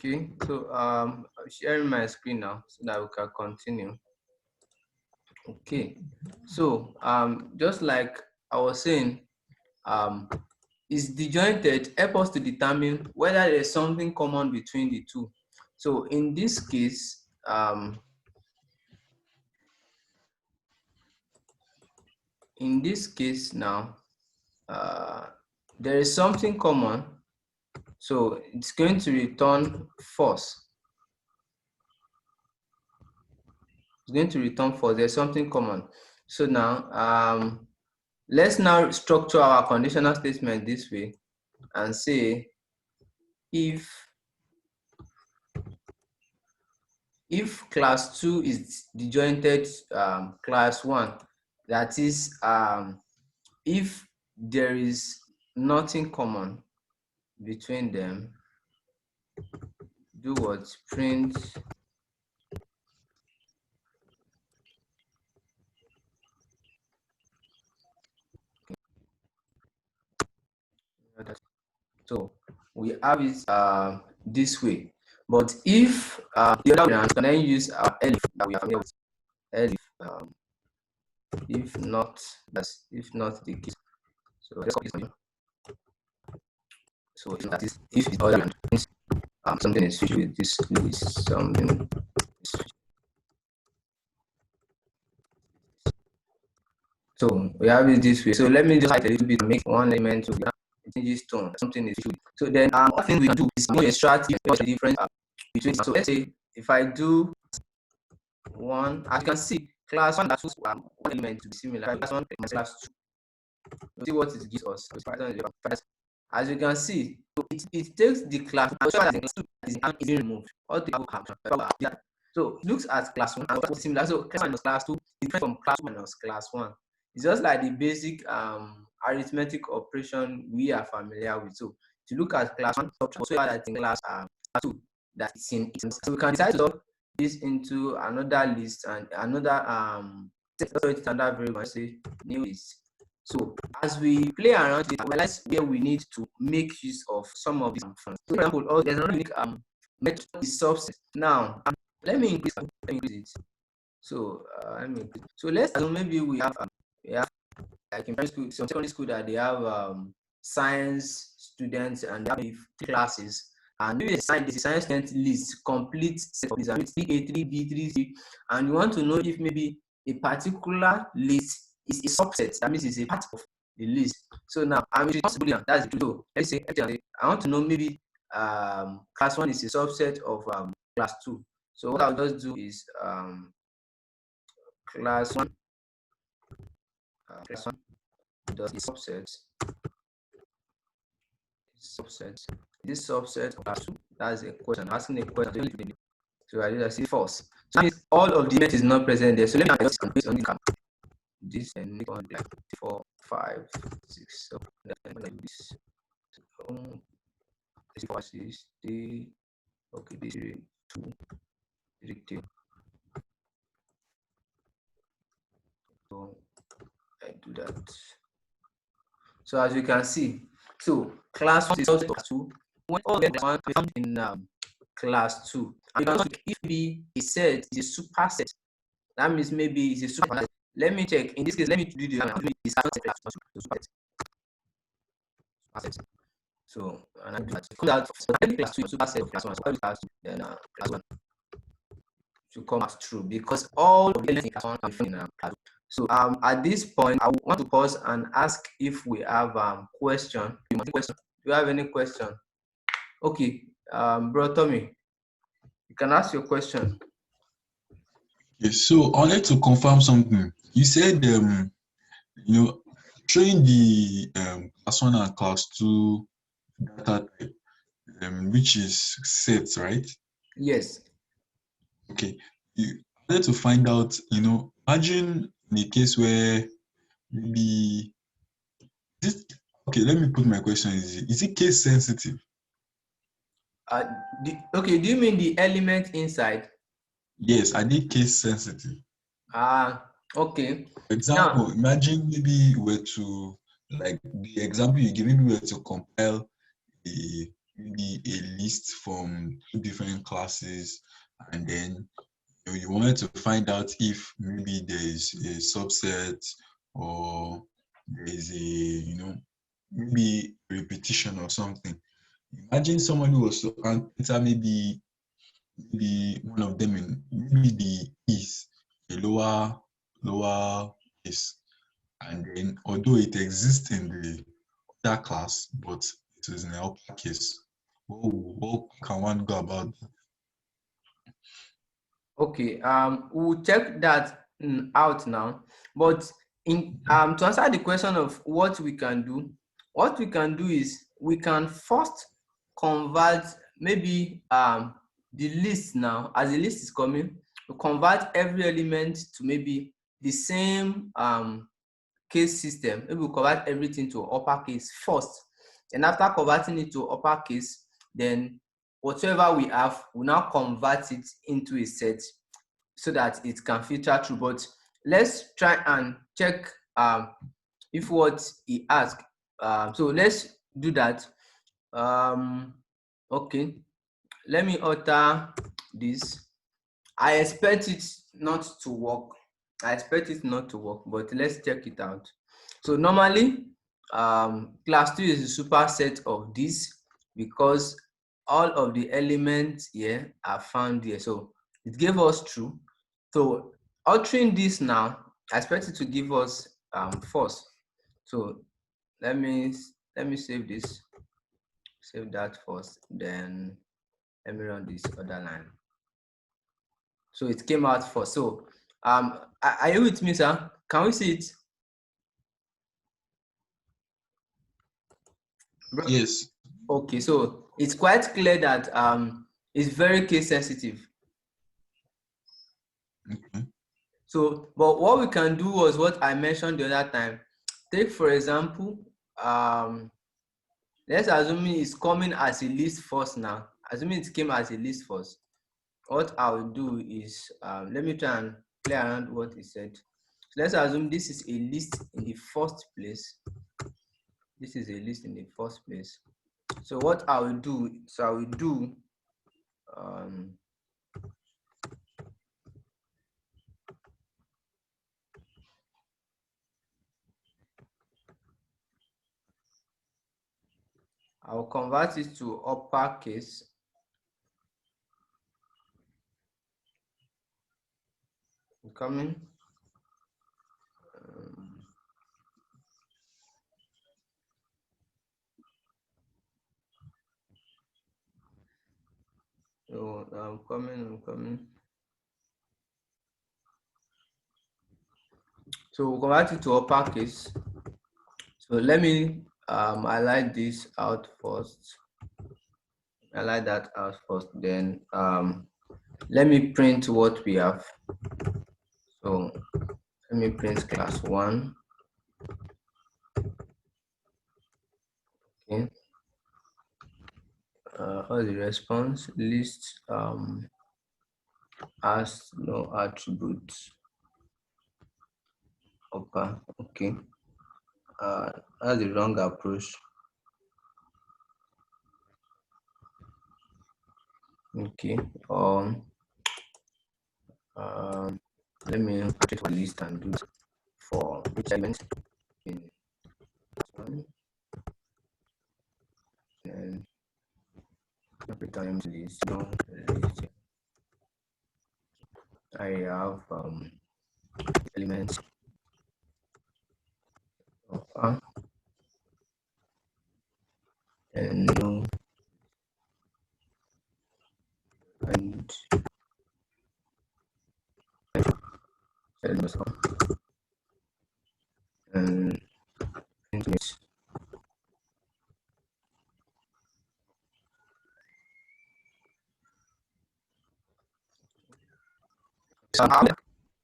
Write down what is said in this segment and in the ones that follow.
Okay, so I'm sharing my screen now so that we can continue. Okay, so just like I was saying, is disjointed help us to determine whether there's something common between the two. So in this case, now, there is something common, so it's going to return false. It's going to return false. There's something common. So now, let's now structure our conditional statement this way and say if class 2 is disjointed class 1, that is, if there is nothing common between them, do what? Print so we have it this way. But if the other one, can then use our elif that we are familiar with. Elif, if not the case. So let's copy this. So that is if it's other than something is switched with this list, something is. So we have it this way. So let me just hide a little bit, make one element to change tone. Something is switched. So then one thing we can do is extract the difference between. So let's say if I do one, as you can see, class 1 and 2 one element to be similar. Class 1 and class 2. We'll see what it gives us. As you can see, it takes the class that is removed. All the so it looks at class 1 and what's similar. So class 1 minus class 2 is different from class 1 minus class 1. It's just like the basic arithmetic operation we are familiar with. So to look at class 1, also that in class 2, that it's in. So we can decide to solve this into another list and another standard variable, say new list. So as we play around it, realize where we need to make use of some of these functions. For example, there's another unique method is subset. Now let me increase it. So so let's assume maybe we have like in primary school, some secondary school, that they have science students and they have classes, and maybe the science student list complete set of these, 3A, 3B, 3C, and you want to know if maybe a particular list is a subset. That means it's a part of the list. So now I'm responsible. That's the truth. So let's say I want to know maybe class 1 is a subset of class 2. So what I'll just do is class 1 does a subset. This subset of class 2. That's a question. Asking a question. So I just say false. So that means all of the element is not present there. So let me just complete on the camp. This and make on like 4, 5, 6. So like this. So, 4, 6, 3. Okay, this is 2, 3, 2. So I do that. So as you can see, so class 1 is also class 2. When all the one found in class 2, and if B is set is a superset, that means maybe it's a superset. Let me check. In this case, let me do the superset. So and I do that. Class 2 is superset of class 1. So class 2, then class 1 to come as true because all of the elements in class 1 are found in class 2. So at this point, I want to pause and ask if we have question. Do you have any question? Okay, bro Tommy, you can ask your question. Yes, so I wanted to confirm something. You said showing the class 1 and class 2 data type, which is sets, right? Yes. Okay. You wanted to find out, imagine in a case where maybe this. Okay, let me put my question. Is it case sensitive? Do you mean the element inside? Yes, I did case sensitive. Okay. For example, imagine maybe we're to, like the example you give, maybe we're to compile a maybe a list from two different classes, and then you wanted to find out if maybe there is a subset, or there is a, maybe repetition or something. Imagine someone who was to enter maybe one of them in maybe the is a lower case, and then although it exists in the other class, but it is in the upper case. What can one go about that? Okay, we'll check that out now. But in to answer the question of what we can do, what we can do is we can first convert maybe the list now, as the list is coming, we convert every element to maybe the same case system. Maybe we convert everything to uppercase first. And after converting it to uppercase, then whatever we have, we now convert it into a set so that it can filter through. But let's try and check if what he asked. So let's do that. Okay, let me alter this. I expect it not to work. But let's check it out. So normally, class 2 is a superset of this because all of the elements here are found here. So it gave us true. So altering this now, I expect it to give us false. So let me save this, save that first, then let me run this other line. So it came out false. So are you with me, sir? Can we see it? Yes. Okay, so it's quite clear that it's very case sensitive. Okay. So, but what we can do was what I mentioned the other time. Take for example, let's assume it's coming as a list first now. Assuming it came as a list first. What I will do is let me try and play around what he said. So let's assume this is a list in the first place. This is a list in the first place. So what I will do, I will convert it to uppercase. Coming. So I'm coming. So we'll convert it to uppercase. So let me highlight this out first. Highlight that out first. Then let me print what we have. So let me print class 1. Okay. All the response list has no attributes. Okay. That's the wrong approach. Okay. Let me create a list and do it for each element in one. And every time list, I have elements of and no and elements and infinite. So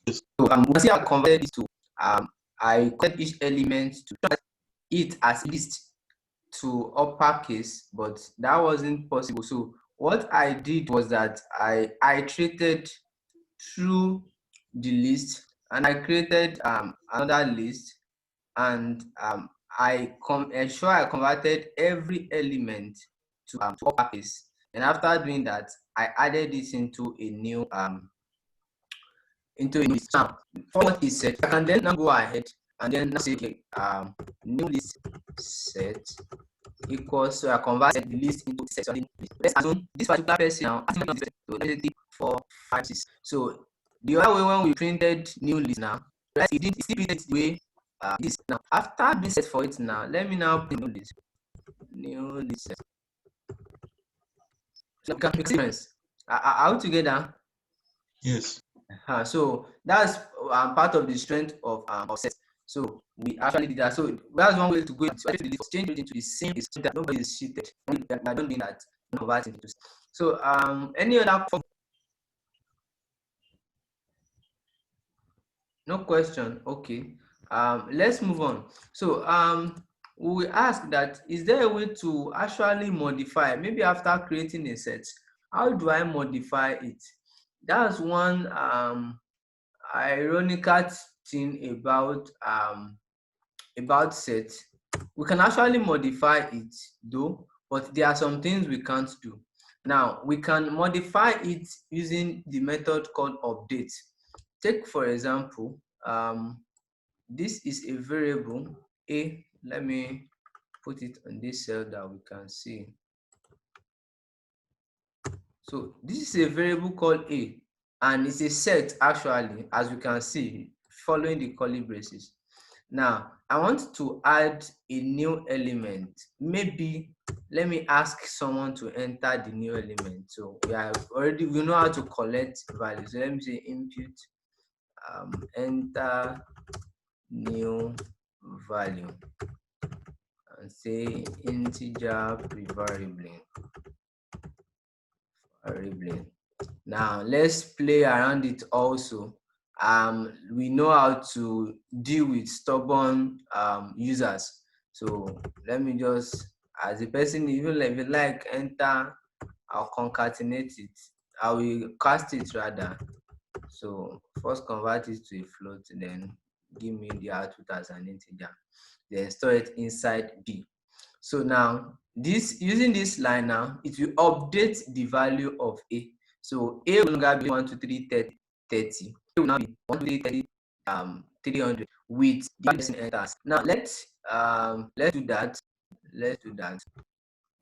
we see I converted it to I convert each element to it as list to uppercase, but that wasn't possible. So what I did was that I iterated through the list and I created another list, and I ensure I converted every element to uppercase. And after doing that, I added this into a new list. Now, format is set. I can then now go ahead and then now say, okay, new list set equals, so I converted the list into set. So let's assume this particular person now, so let's say 4, 5, 6. So the other way when we printed new list now, right? It still printed the way this. Now after being set for it now, let me now print new list set. So we can make sense. Are we together? Yes. So that's part of the strength of set. So we actually did that. So that's one way to go into change it into the same is that nobody is cheated. I don't mean that converting into. So any other form? No question. Okay. Let's move on. So we will ask that, is there a way to actually modify, maybe after creating a set, how do I modify it? That's one ironical thing about set. We can actually modify it though, but there are some things we can't do. Now we can modify it using the method called update. Take for example, this is a variable a. Let me put it on this cell that we can see. So this is a variable called a, and it's a set actually, as you can see, following the curly braces. Now I want to add a new element. Maybe let me ask someone to enter the new element. So we know how to collect values. So let me say input enter new value and say integer pre-variable. Now let's play around it also. We know how to deal with stubborn users. So let me just, as a person, even if you like enter, I'll concatenate it. I will cast it rather. So first convert it to a float, then give me the output as an integer. Then store it inside B. So now using this line now, it will update the value of A. So A will no longer be 1, 2, 3, 30. A will now be 1, 2, 3, 30, 300 with the person enters. Now let's do that. Let's do that.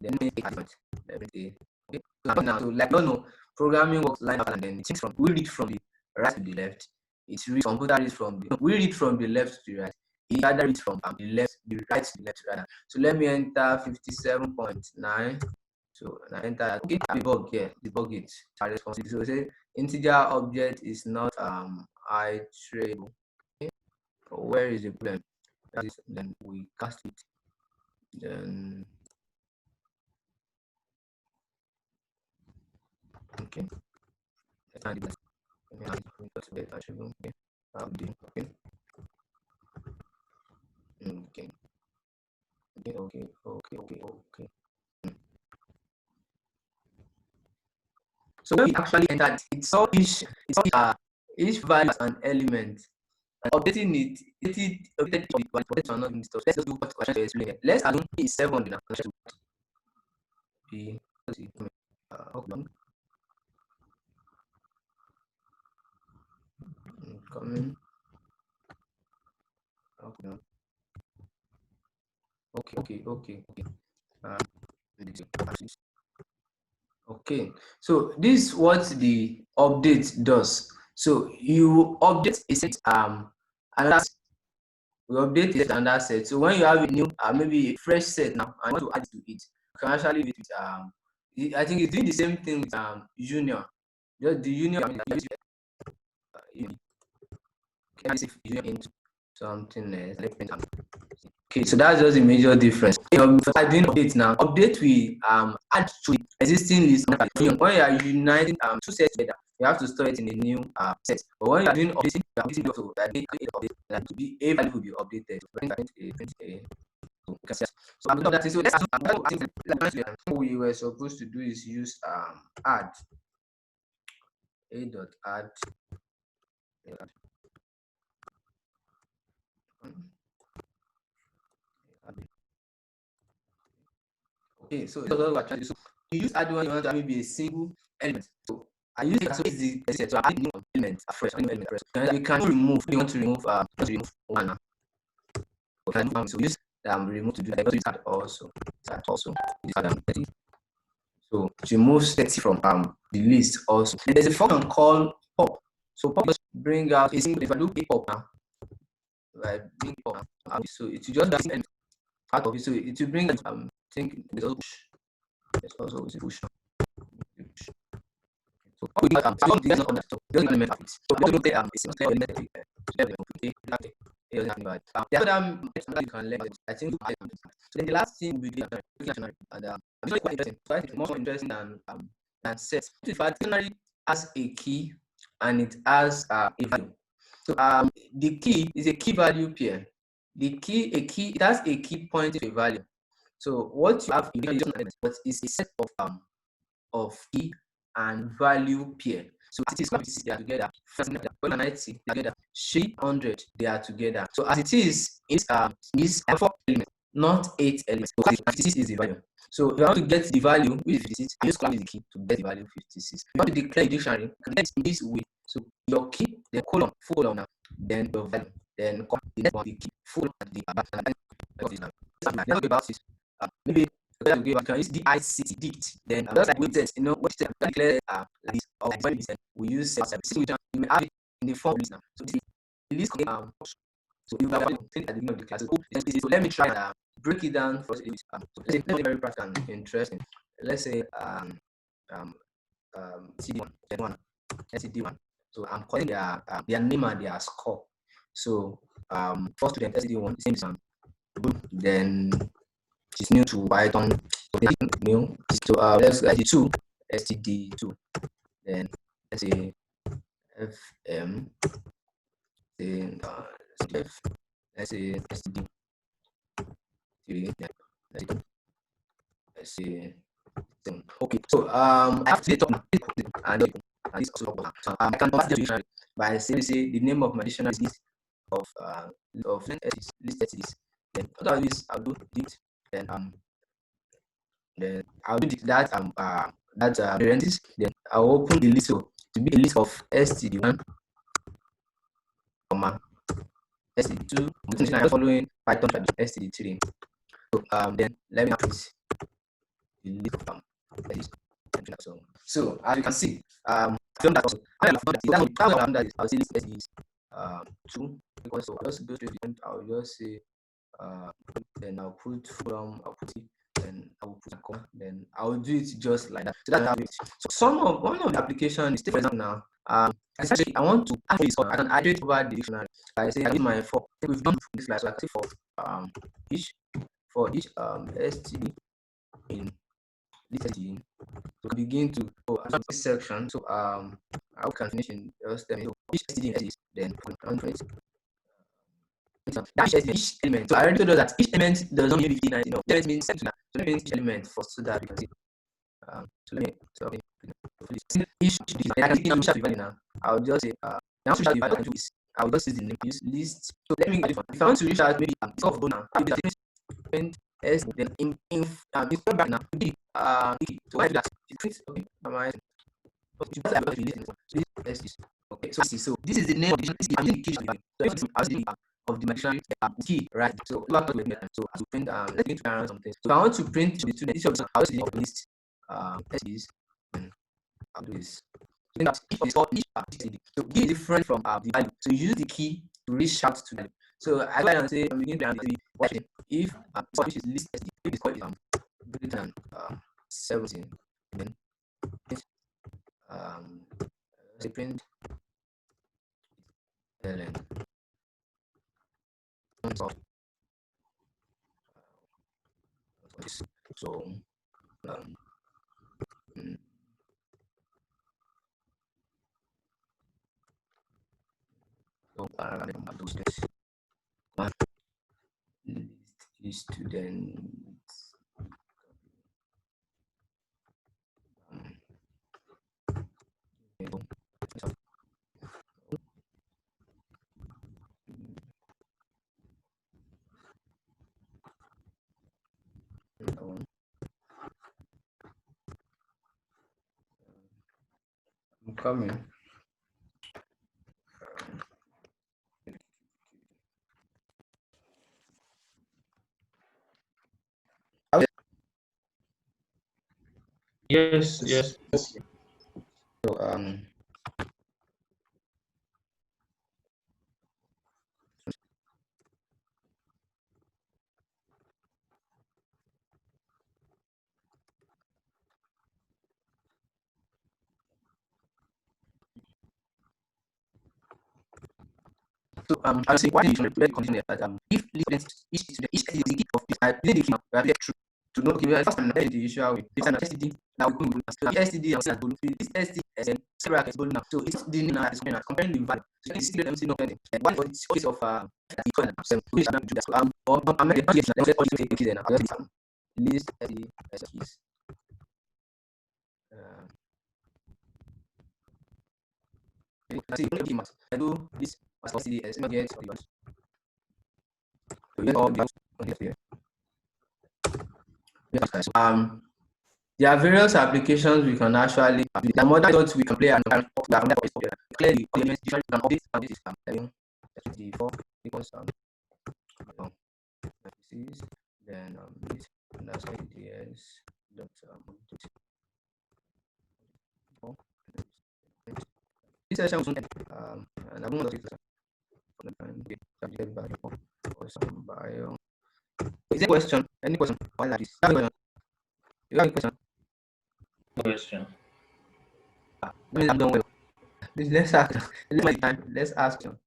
Then let me take let me say okay. Now, so like no programming works line up and then it from we read from the right to the left. It reads computer reads from the we read from the left to the right. It rather reads from the right to the left rather. So let me enter 57.9. So I enter okay, debug here, debug it. So say integer object is not iterable. Okay. Where is the problem? That is, then we cast it. Then okay. Okay. Okay. So when we actually enter it saw each value as an element and updating it updated it are not in stuff. Let's just do what I'm trying to explain here. Let's assume P is 700 now. P coming. Okay. Okay, so this is what the update does. So you update a set another we update it another set. So when you have a new maybe a fresh set now and you want to add to it, you can actually do it with I think it's doing the same thing with junior. Just the union into something else. Okay, so that's just a major difference. For doing update now, update we add to existing list. When you are uniting two sets together, you have to store it in a new set. But when you are doing updating, you are updating also that to be a value will be updated. So I'm that. So let's assume what we were supposed to do is use add a dot add. Okay, so that's what we're trying to do. So you use add one, you want to have maybe a single element. So I use it as the set. So I add new element afresh, new element afresh. You can remove. You want to remove one. You can remove, so use remove to do that. Use add also. That also. Use add 30. So to remove 30 from the list also. And there's a function called pop. So pop just bring out a single. If I do a pop now, right? Bring pop now. So it will just that element part of it. So it will bring I think there's also push. There's also a push. So what we do some of these not on so just element of it. So we don't say a single element of it. The other you can learn, I think. So then the last thing we do and it's really quite interesting. So I think it's more interesting than sets. If a dictionary has a key and it has a value. So the key is a key value pair. The key it has a key pointing to a value. So what you have in but it's a set of key and value pair. So as it is, they are together. First, they are 90 together. She 100 they are together. So as it is 4 elements, not 8 elements. So 56 is the value. So if you want to get the value, which is 56, I use column is the key to get the value 56. If you want to declare a dictionary, you can get it in this way. So your key, then column, full column now, then your value, then the next one, the key, full and the back. Let's talk about it. Maybe you can use DICT, dict. Then just like widgets, what you declare like this or like when we use you may have it in the form of list now. So this is the list contain so you have think at the beginning of the class. So let me try and break it down for us. So let's say very practical and interesting. Let's say CD1, Z1, SCD1. So I'm calling their name and their score. So first student SCD1 same sound. Then she's new to Python. So new. So let's SCD2, STD2. Then let's say FM. Then let's say STD3. Let's see. Okay, so I have to talk now, and this also so I can pass the dictionary by saying the name of my dictionary is list of list entities. Then what I'll do is I'll do it. Then I'll do that parentheses. Then I'll open the list to be a list of std1, comma std2. I'm following Python std3. So then let me print the list of so as you can see, I've done that also. I have done that. I'll say list stds 2 because so I'll just go straight to the end. I'll just say then I'll put from I'll put it. Then I will put a comma, then I will do it just like that. So that's how it is. So one of the applications, for example now, essentially I want to add this I can add it over the dictionary. I say I need my for we've done this slide, so I say for each STD in this STD. So begin to this section. So I can finish in just so each STD in STD, then conference. That each element. So I already told you that each element does not mean 59. Element means set. So that means each element first, so that we can see. So let me each I can see I'm value now. I'll just say now switch out the value. I'll just use the name use list. So let me get if I want to reach out maybe it's off now. I'll be print s then in back now. So why do that? It prints okay. Okay, so this is the name of the dictionary. I'm using the key of the dictionary key, right? So so as we print let's get to around something. So if I want to print the two each of them, I'll just the list SDs and I'll do this. So so key is different from the value. So you use the key to reach out to them. So I go and say I'm beginning to watching if which is list SD, if it's called greater than 17, then say print ln so those students coming. Yes, Yes. yes. Yes. So I'll say why you should let continue that if students each STD of this I did it now we have true to know okay first time the usual way this time STD now we go so the STD and say bolu this STD and several is bolu now so it's the name now is comparing the value so you see them see no anything and one is case of which are not do that so or I'm not yes let's say all these cases then I'll just list the keys see I do this as CDS not get all the here. There are various applications we can actually the modern methods we can play and clearly the elements you can update and this is the four because then this and that's LDS dot this session was and I don't want to for the time get back or some bio. Is there a question? Any question? Why like this? You have a question? Question. I'm done well. Let's ask. Let's ask you.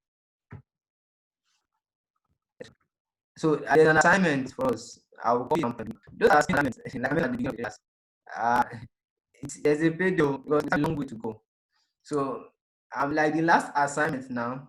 So there's an assignment for us. I will call you those are assignments at the beginning of the class. There's a video because it's a long way to go. So I'm like the last assignment now.